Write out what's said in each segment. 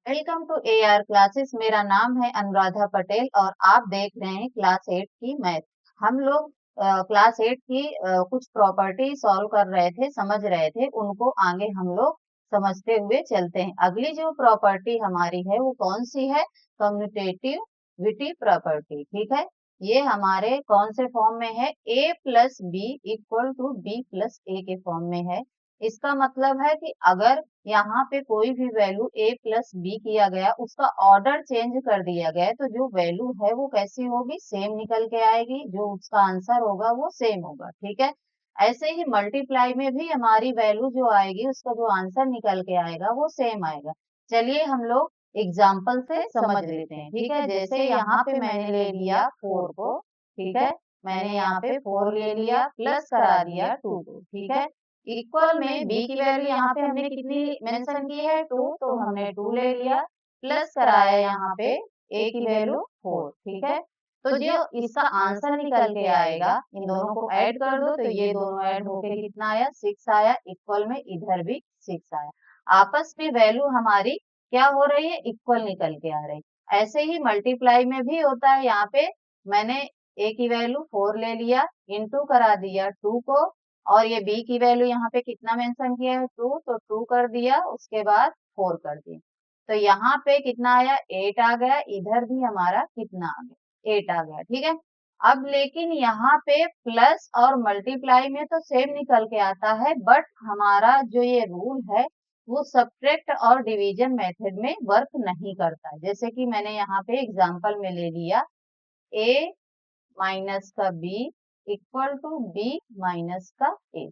Welcome to AR classes. मेरा नाम है अनुराधा पटेल और आप देख रहे हैं क्लास 8 की मैथ। हम लोग क्लास 8 की कुछ प्रॉपर्टी सॉल्व कर रहे थे, समझ रहे थे, उनको आगे हम लोग समझते हुए चलते हैं। अगली जो प्रॉपर्टी हमारी है वो कौन सी है? Commutativity property. ठीक है, ये हमारे कौन से फॉर्म में है? a plus B equal to B plus A के फॉर्म में है। इसका मतलब है कि अगर यहाँ पे कोई भी वैल्यू a प्लस बी किया गया, उसका ऑर्डर चेंज कर दिया गया, तो जो वैल्यू है वो कैसी होगी? सेम निकल के आएगी, जो उसका आंसर होगा वो सेम होगा। ठीक है, ऐसे ही मल्टीप्लाई में भी हमारी वैल्यू जो आएगी, उसका जो आंसर निकल के आएगा वो सेम आएगा। चलिए हम लोग एग्जाम्पल से समझ लेते हैं। ठीक है, जैसे यहाँ पे मैंने ले लिया 4 को। ठीक है, मैंने यहाँ पे 4 ले लिया, प्लस करा दिया 2 को। ठीक है, इक्वल में बी की वैल्यू यहाँ पे हमने कितनी मेंशन की है? 2, तो हमने 2 ले लिया, प्लस कराया यहाँ पे ए की वैल्यू 4। ठीक है, तो जो इसका आंसर निकल के आएगा, इन दोनों को ऐड कर दो तो ये दोनों ऐड होके कितना आया? 6 आया। इक्वल में इधर भी 6 आया। आपस में वैल्यू हमारी क्या हो रही है? इक्वल निकल के आ रही। ऐसे ही मल्टीप्लाई में भी होता है। यहाँ पे मैंने ए की वैल्यू 4 ले लिया, इंटू करा दिया 2 को, और ये बी की वैल्यू यहाँ पे कितना मेंशन किया है? 2, तो 2 कर दिया, उसके बाद 4 कर दिया, तो यहाँ पे कितना आया? 8 आ गया। इधर भी हमारा कितना आ गया? 8 आ गया। ठीक है, अब लेकिन यहाँ पे प्लस और मल्टीप्लाई में तो सेम निकल के आता है, बट हमारा जो ये रूल है वो सब्ट्रैक्ट और डिवीजन मेथड में वर्क नहीं करता है। जैसे कि मैंने यहाँ पे एग्जांपल में ले लिया a माइनस का b equal to b minus का a।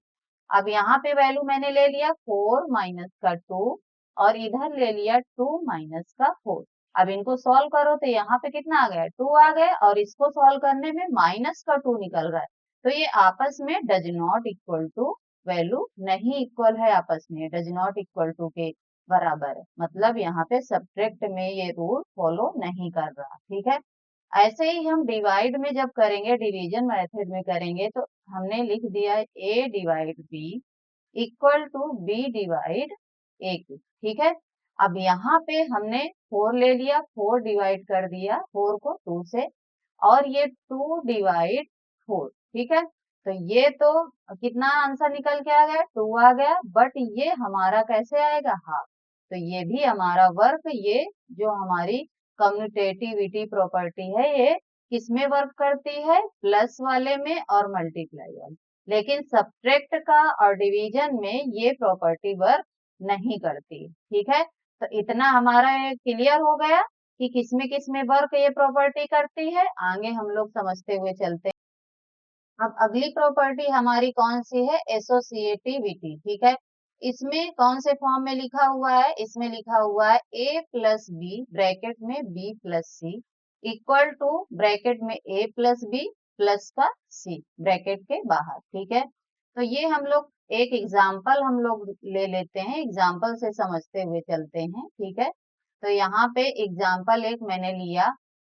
अब यहाँ पे वैल्यू मैंने ले लिया 4 माइनस का 2, और इधर ले लिया 2 माइनस का 4। अब इनको सॉल्व करो तो यहाँ पे कितना आ गया? 2 आ गया, और इसको सॉल्व करने में माइनस का 2 निकल रहा है। तो ये आपस में does not equal to, value नहीं इक्वल है आपस में, डज नॉट इक्वल टू के बराबर है। मतलब यहाँ पे सब्ट्रैक्ट में ये रूल फॉलो नहीं कर रहा। ठीक है, ऐसे ही हम डिवाइड में जब करेंगे, डिवीजन मेथड में करेंगे, तो हमने लिख दिया a divide b equal to b divide a की। ठीक है, अब यहाँ पे हमने 4 ले लिया, 4 डिवाइड कर दिया 4 को 2 से, और ये 2 डिवाइड 4। ठीक है, तो ये तो कितना आंसर निकल के आ गया? 2 आ गया, बट ये हमारा कैसे आएगा? हाफ। तो ये भी हमारा वर्क, ये जो हमारी कम्यूटेटिविटी प्रॉपर्टी है, ये किसमें वर्क करती है? प्लस वाले में और मल्टीप्लाई वाले। लेकिन सब्ट्रैक्ट का और डिवीजन में ये प्रॉपर्टी वर्क नहीं करती। ठीक है, तो इतना हमारा क्लियर हो गया कि किसमें वर्क ये प्रॉपर्टी करती है। आगे हम लोग समझते हुए चलते हैं। अब अगली प्रॉपर्टी हमारी कौन सी है? एसोसिएटिविटी। ठीक है, इसमें कौन से फॉर्म में लिखा हुआ है? इसमें लिखा हुआ है a प्लस बी ब्रैकेट में b plus C equal to bracket में a प्लस बी प्लस का c ब्रैकेट के बाहर। ठीक है, तो ये हम लोग एक एग्जाम्पल हम लोग ले लेते हैं, एग्जाम्पल से समझते हुए चलते हैं। ठीक है, तो यहाँ पे एग्जाम्पल एक मैंने लिया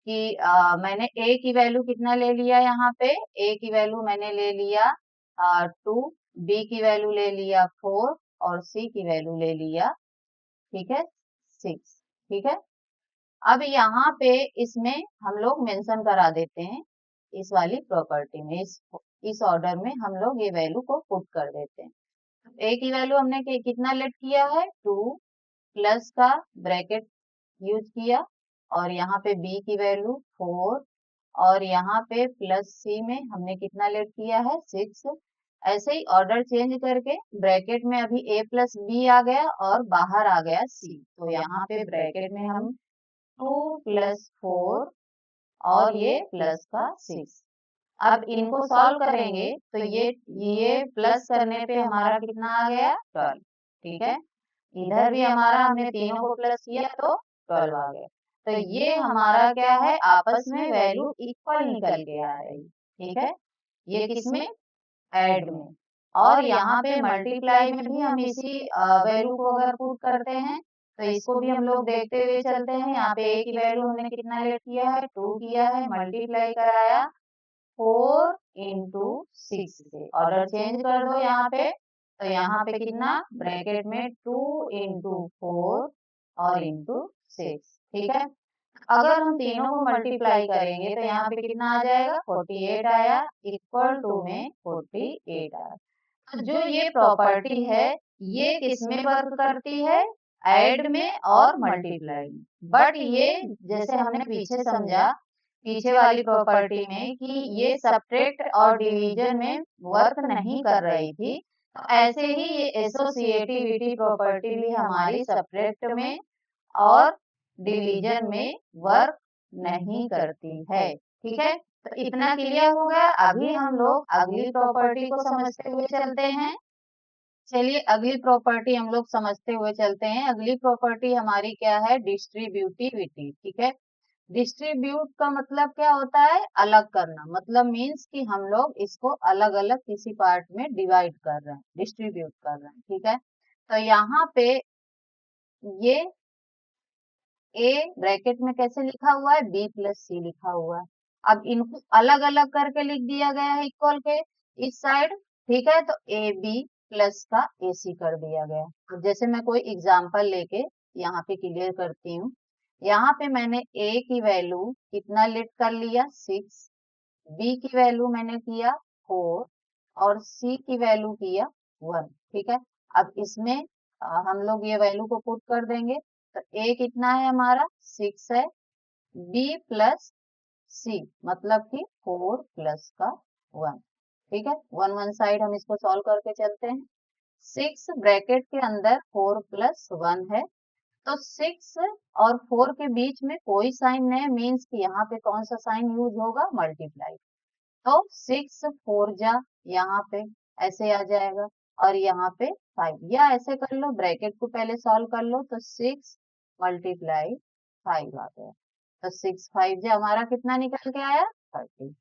कि मैंने a की वैल्यू कितना ले लिया? यहाँ पे a की वैल्यू मैंने ले लिया 2, b की वैल्यू ले लिया 4, और c की वैल्यू ले लिया, ठीक है, 6। ठीक है, अब यहाँ पे इसमें हम लोग मेंशन करा देते हैं, इस वाली प्रॉपर्टी में, इस ऑर्डर में हम लोग ये वैल्यू को पुट कर देते हैं। a की वैल्यू हमने कितना लेट किया है? 2, प्लस का ब्रैकेट यूज किया, और यहाँ पे b की वैल्यू 4, और यहाँ पे प्लस c में हमने कितना लेट किया है? 6। ऐसे ही ऑर्डर चेंज करके ब्रैकेट में अभी a प्लस b आ गया और बाहर आ गया c, तो यहाँ पे ब्रैकेट में हम 2 प्लस 4 और ये प्लस का 6। अब इनको सॉल्व करेंगे तो ये प्लस करने पे हमारा कितना आ गया? 12। ठीक है, इधर भी हमारा हमने तीनों को प्लस किया तो 12 आ गया। तो ये हमारा क्या है? आपस में वैल्यू इक्वल निकल के आ रही। ठीक है, ये किसमें? ऐड में। और यहाँ पे मल्टीप्लाई में भी हम इसी वैल्यू को अगर पुट करते हैं तो इसको भी हम लोग देखते हुए चलते हैं। यहाँ पे a की वैल्यू हमने कितना लेट किया है? 2 किया है, मल्टीप्लाई कराया 4 इंटू 6 से, ऑर्डर चेंज कर दो यहाँ पे, तो यहाँ पे कितना? ब्रैकेट में 2 इंटू 4 और इंटू 6, ठीक है। अगर हम तीनों को मल्टीप्लाई करेंगे तो यहाँ पे कितना आ जाएगा, 48 आया, इक्वल टू में 48 आया। तो जो ये प्रॉपर्टी है ये किसमें वर्क करती है, ऐड में और मल्टीप्लाई में। बट ये जैसे हमने पीछे समझा, पीछे वाली प्रॉपर्टी में कि ये सब्ट्रैक्ट और डिवीजन में वर्क नहीं कर रही थी, तो ऐसे ही ये एसोसिएटिविटी प्रॉपर्टी भी हमारी सब्ट्रैक्ट में और डिवीजन में वर्क नहीं करती है, ठीक है। तो इतना क्लियर हो गया। अभी हम लोग अगली प्रॉपर्टी को समझते हुए चलते हैं। चलिए अगली प्रॉपर्टी हम लोग समझते हुए चलते हैं। अगली प्रॉपर्टी हमारी क्या है, डिस्ट्रीब्यूटिविटी, ठीक है। डिस्ट्रीब्यूट का मतलब क्या होता है, अलग करना, मतलब मीन्स कि हम लोग इसको अलग अलग किसी पार्ट में डिवाइड कर रहे हैं, डिस्ट्रीब्यूट कर रहे हैं, ठीक है। तो यहाँ पे ये ए ब्रैकेट में कैसे लिखा हुआ है, बी प्लस सी लिखा हुआ है। अब इनको अलग अलग करके लिख दिया गया है इक्वल के इस साइड, ठीक है। तो ए बी प्लस का ए सी कर दिया गया। अब जैसे मैं कोई एग्जांपल लेके यहाँ पे क्लियर करती हूँ। यहाँ पे मैंने ए की वैल्यू कितना लेट कर लिया, 6, बी की वैल्यू मैंने किया 4 और सी की वैल्यू किया 1, ठीक है। अब इसमें हम लोग ये वैल्यू को पुट कर देंगे। तो ए कितना है हमारा, 6 है, बी प्लस सी मतलब कि 4 प्लस का 1, ठीक है। वन साइड हम इसको सॉल्व करके चलते हैं। 6 ब्रैकेट के अंदर 4 प्लस 1 है, तो 6 और 4 के बीच में कोई साइन नहीं, मीन्स कि यहाँ पे कौन सा साइन यूज होगा, मल्टीप्लाई। तो 6 4 जा यहाँ पे ऐसे आ जाएगा और यहाँ पे 5, या ऐसे कर लो, ब्रैकेट को पहले सॉल्व कर लो। तो 6 मल्टीप्लाई 5 आ गया। तो 6 5 जा हमारा कितना निकल के आया, 30।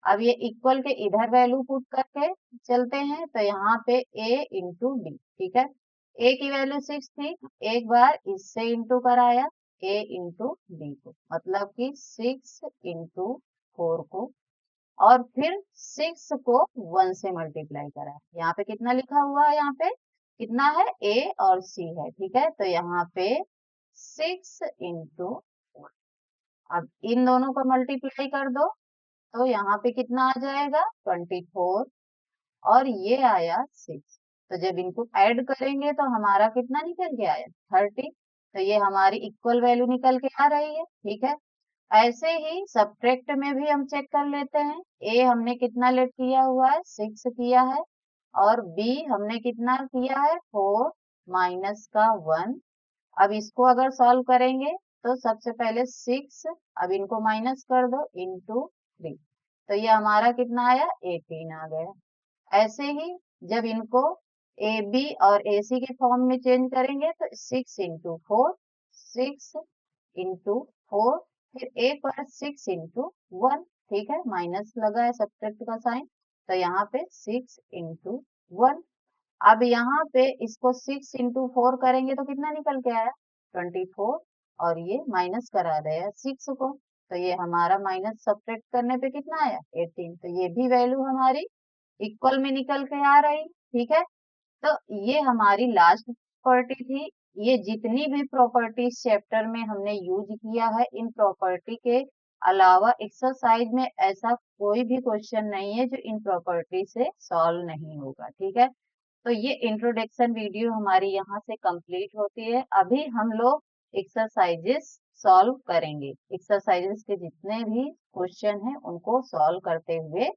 अब ये इक्वल के इधर वैल्यू पुट करके चलते हैं। तो यहाँ पे a इंटू डी, ठीक है। a की वैल्यू 6 थी, एक बार इससे इंटू कराया a इंटू डी को, मतलब कि 6 इंटू 4 को, और फिर 6 को 1 से मल्टीप्लाई करा। यहाँ पे कितना लिखा हुआ है, यहाँ पे कितना है, a और c है, ठीक है। तो यहाँ पे 6 इंटू 1, अब इन दोनों को मल्टीप्लाई कर दो तो यहाँ पे कितना आ जाएगा, 24, और ये आया 6। तो जब इनको ऐड करेंगे तो हमारा कितना निकल के आया, 30। तो ये हमारी इक्वल वैल्यू निकल के आ रही है, ठीक है। ऐसे ही सब्ट्रैक्ट में भी हम चेक कर लेते हैं। ए हमने कितना लेट किया हुआ है, 6 किया है, और बी हमने कितना किया है, 4 माइनस का 1। अब इसको अगर सॉल्व करेंगे तो सबसे पहले 6, अब इनको माइनस कर दो, इंटू 3। तो ये हमारा कितना आया, 18 आ गया। ऐसे ही जब इनको ए बी और ए सी के फॉर्म में चेंज करेंगे तो 6 इंटू 4, 6 इंटू 4, फिर एक बार 6 इंटू 1, ठीक है, माइनस लगा है सब्ट्रैक्ट का साइन। तो यहाँ पे 6 इंटू 1। अब यहाँ पे इसको 6 इंटू 4 करेंगे तो कितना निकल के आया, 24, और ये माइनस करा दिया 6 को। तो ये हमारा माइनस सब्ट्रैक्ट करने पे कितना आया, 18। तो ये भी वैल्यू हमारी इक्वल में निकल के आ रही, ठीक है। तो ये हमारी लास्ट प्रॉपर्टी थी। ये जितनी भी प्रॉपर्टीज चैप्टर में हमने यूज किया है, इन प्रॉपर्टी के अलावा एक्सरसाइज में ऐसा कोई भी क्वेश्चन नहीं है जो इन प्रॉपर्टी से सॉल्व नहीं होगा, ठीक है। तो ये इंट्रोडक्शन वीडियो हमारी यहाँ से कंप्लीट होती है। अभी हम लोग एक्सरसाइजेस सॉल्व करेंगे। एक्सरसाइजेस के जितने भी क्वेश्चन हैं उनको सॉल्व करते हुए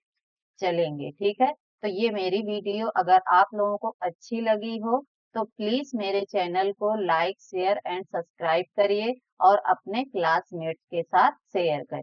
चलेंगे, ठीक है। तो ये मेरी वीडियो अगर आप लोगों को अच्छी लगी हो तो प्लीज मेरे चैनल को लाइक शेयर एंड सब्सक्राइब करिए और अपने क्लासमेट्स के साथ शेयर करिए।